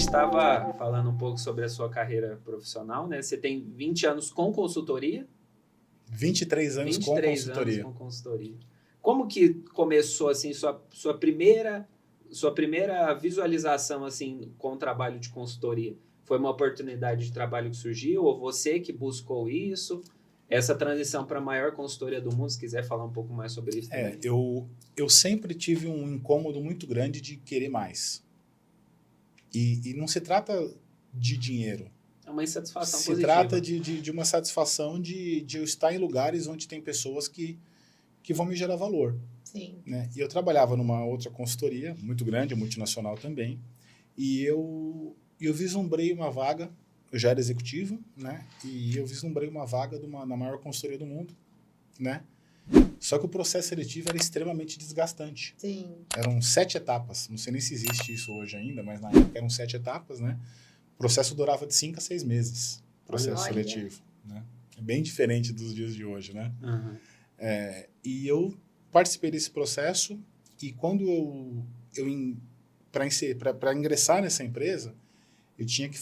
estava falando um pouco sobre a sua carreira profissional, né? Você tem 20 anos com consultoria? 23 anos com 23 anos consultoria. com consultoria. Como que começou assim sua primeira visualização assim com o trabalho de consultoria? Foi uma oportunidade de trabalho que surgiu ou você que buscou isso? Essa transição para a maior consultoria do mundo, se quiser falar um pouco mais sobre isso também. Eu sempre tive um incômodo muito grande de querer mais. E não se trata de dinheiro. É uma insatisfação Se positiva. trata de uma satisfação de eu estar em lugares onde tem pessoas que vão me gerar valor. Sim. Né? E eu trabalhava numa outra consultoria, muito grande, multinacional também, e eu vislumbrei uma vaga, eu já era executivo, né? E eu vislumbrei uma vaga na maior consultoria do mundo, né? Só que o processo seletivo era extremamente desgastante. Sim. Eram 7 etapas, não sei nem se existe isso hoje ainda, mas na época eram 7 etapas, né? O processo durava de 5 a 6 meses, processo seletivo. Né? É bem diferente dos dias de hoje, né? Uhum. E eu participei desse processo e quando para ingressar nessa empresa, eu tinha que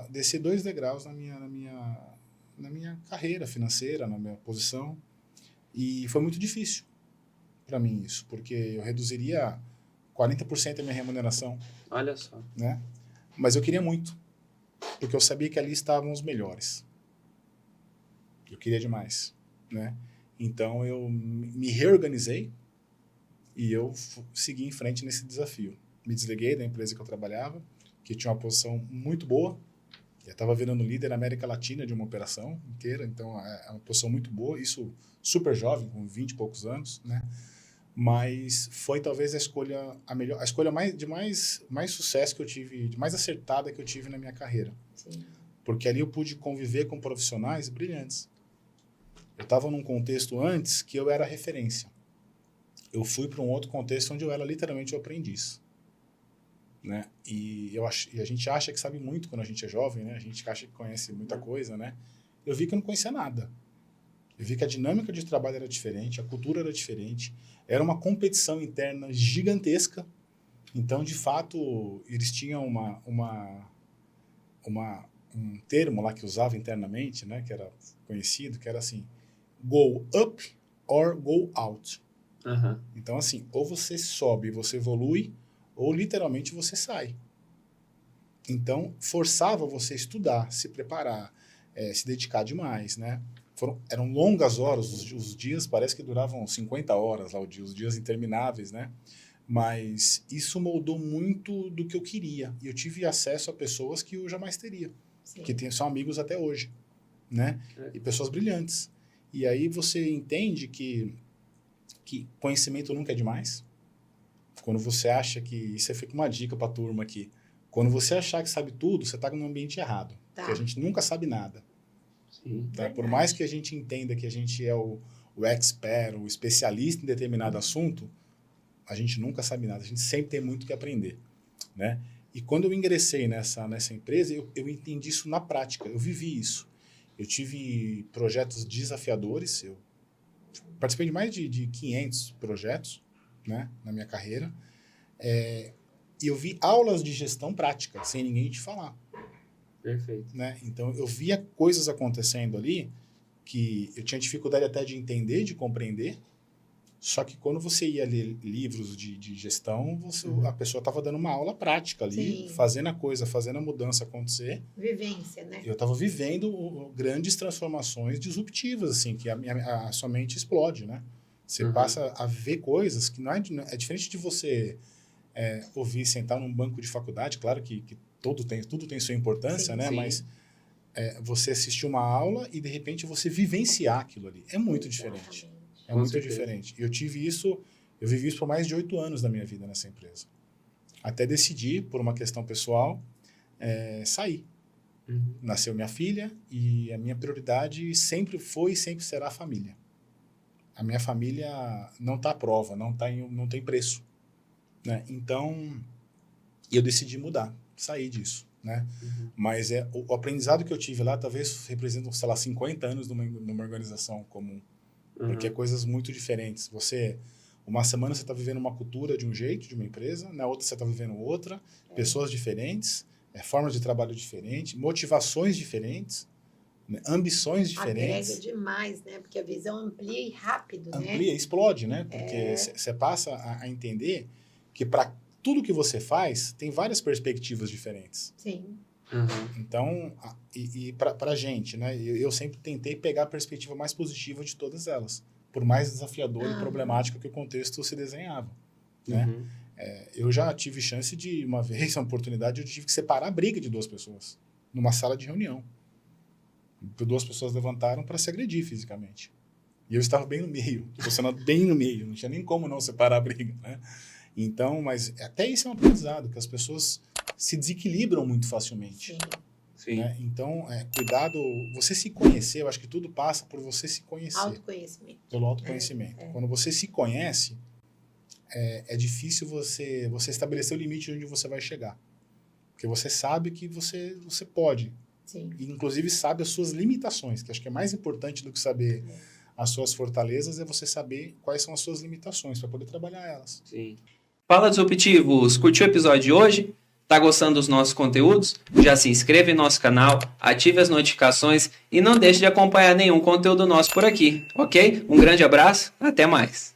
descer 2 degraus na minha carreira financeira, na minha posição. E foi muito difícil para mim isso, porque eu reduziria 40% da minha remuneração. Olha só. Né? Mas eu queria muito, porque eu sabia que ali estavam os melhores. Eu queria demais, né? Então eu me reorganizei e eu segui em frente nesse desafio. Me desliguei da empresa que eu trabalhava, que tinha uma posição muito boa. Eu estava virando líder na América Latina de uma operação inteira, então é uma posição muito boa, isso super jovem, com 20 e poucos anos, né? Mas foi talvez a escolha de mais sucesso que eu tive, de mais acertada que eu tive na minha carreira. Sim. Porque ali eu pude conviver com profissionais brilhantes. Eu estava num contexto antes que eu era referência. Eu fui para um outro contexto onde eu era literalmente o aprendiz. Né? E a gente acha que sabe muito quando a gente é jovem, né? A gente acha que conhece muita coisa, né? Eu vi que eu não conhecia nada. Eu vi que a dinâmica de trabalho era diferente, a cultura era diferente, era uma competição interna gigantesca. Então, de fato, eles tinham um termo lá que usava internamente, né? Que era conhecido, que era assim, go up or go out. Uhum. Então, assim, ou você sobe, você evolui, ou literalmente você sai. Então, forçava você a estudar, se preparar, se dedicar demais, né? Eram longas horas, os dias parece que duravam 50 horas, lá, os dias intermináveis, né? Mas isso moldou muito do que eu queria. E eu tive acesso a pessoas que eu jamais teria, Sim. que são amigos até hoje, né? E pessoas brilhantes. E aí você entende que conhecimento nunca é demais. Quando você acha que... Isso fica uma dica para a turma aqui. Quando você achar que sabe tudo, você está no ambiente errado. Tá. Porque a gente nunca sabe nada. Sim. Tá? Por mais que a gente entenda que a gente é o expert, o especialista em determinado assunto, a gente nunca sabe nada. A gente sempre tem muito que aprender. Né? E quando eu ingressei nessa empresa, eu entendi isso na prática. Eu vivi isso. Eu tive projetos desafiadores. Eu participei de mais de 500 projetos, né, na minha carreira, e eu vi aulas de gestão prática, sem ninguém te falar. Perfeito. Né? Então, eu via coisas acontecendo ali que eu tinha dificuldade até de entender, de compreender, só que quando você ia ler livros de gestão, a pessoa estava dando uma aula prática ali, Sim. fazendo a mudança acontecer. Vivência, né? Eu estava vivendo grandes transformações disruptivas, assim, que a sua mente explode, né? Você passa a ver coisas que não é diferente de você ouvir, sentar num banco de faculdade. Claro que tudo tem sua importância, Sim, né? sim. Mas você assistir uma aula e, de repente, você vivenciar aquilo ali. É muito diferente. É Com muito certeza. diferente. Eu vivi isso por mais de 8 anos da minha vida nessa empresa. Até decidir, por uma questão pessoal, sair. Uhum. Nasceu minha filha e a minha prioridade sempre foi e sempre será a família. A minha família não está à prova, não tem preço. Né? Então, eu decidi mudar, sair disso. Né? Uhum. Mas o aprendizado que eu tive lá talvez represente, sei lá, 50 anos numa organização comum. Porque é coisas muito diferentes. Você Uma semana você está vivendo uma cultura de um jeito, de uma empresa, na outra você está vivendo outra, pessoas diferentes, formas de trabalho diferentes, motivações diferentes, né? Ambições diferentes. Agrega demais, né? Porque a visão amplia e rápido, né? Amplia, explode, né? Porque você passa a entender que para tudo que você faz, tem várias perspectivas diferentes. Sim. Uhum. Então, para a gente, né? Eu sempre tentei pegar a perspectiva mais positiva de todas elas, por mais desafiador e problemático que o contexto se desenhava, né? Uhum. Eu já tive chance de, uma vez, uma oportunidade, eu tive que separar a briga de 2 pessoas, numa sala de reunião. 2 pessoas levantaram para se agredir fisicamente. E eu estava bem no meio, funcionando bem no meio, não tinha nem como não separar a briga, né? Então, mas até isso é um aprendizado, que as pessoas se desequilibram muito facilmente. Sim. Sim. Né? Então, cuidado, você se conhecer, eu acho que tudo passa por você se conhecer. Autoconhecimento. Pelo autoconhecimento. Quando você se conhece, é difícil você estabelecer o limite onde você vai chegar. Porque você sabe que você pode. Sim. E, inclusive, sabe as suas limitações, que acho que é mais importante do que saber as suas fortalezas, é você saber quais são as suas limitações, para poder trabalhar elas. Sim. Fala, Disruptivos! Curtiu o episódio de hoje? Tá gostando dos nossos conteúdos? Já se inscreve em nosso canal, ative as notificações e não deixe de acompanhar nenhum conteúdo nosso por aqui, ok? Um grande abraço, até mais!